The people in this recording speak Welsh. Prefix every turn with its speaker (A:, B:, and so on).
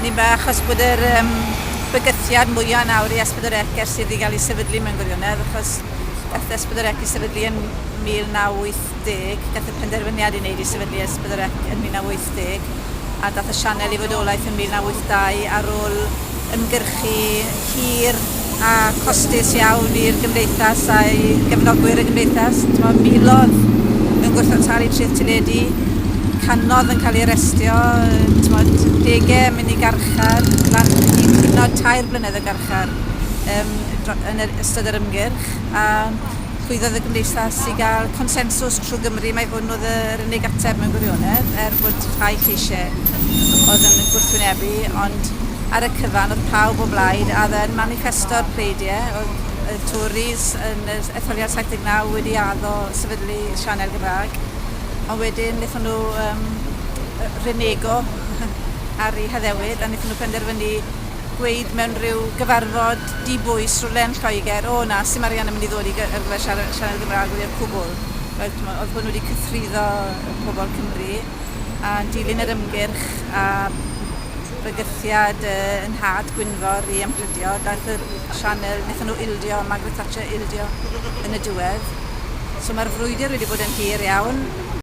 A: Ni'n ba, achos bod yr bygythiad mwyaf nawr i S4C sydd wedi cael ei sefydlu mewn gwirionedd, achos gath S4C i sefydlu yn 1980, gath y penderfyniad i wneud i sefydlu S4C yn 1980, a dath y sianel i fodolaeth yn 1982 ar ôl ymgyrchu hir a costus iawn i'r gymdeithas a'i gefnogwyr y gymdeithas. Milodd yn gwrthod treth teledu, canodd yn cael ei arestio, degau yn mynd i garchar, lan i hynod 3 blynedd o garchar yn ystod yr ymgyrch, a llwyddodd y gymdeithas i gael consensws trwy Gymru mai hwn oedd yr unig ateb mewn gwirionedd, bod rhai lleisiau oedd yn gwrthwynebu, ond ar y cyfan oedd pawb o blaid a dde'n manifesto'r pleidiau, oedd y Tories yn y etholiad 79 wedi addo sefydlu sianel Gymraeg, ond wedyn wnaethon nhw renego ar ei heddewid a wnaethon nhw penderfynu gweud mewn rhyw gyfarfod dibwys rhywle yn Lloegr, o na, sy'n Marian yn mynd i ddod i gyrfa sianel Gymraeg wedi'r cwbl. Oedd hwn wedi cythryddo pobl Cymru a dilyn yr ymgyrch a bygythiad yn had Gwynfor i ymfrydio. Daeth yr sianel, wnaethon nhw ildio, Margaret Thatcher ildio yn y diwedd. So mae'r frwydr wedi bod yn hir iawn.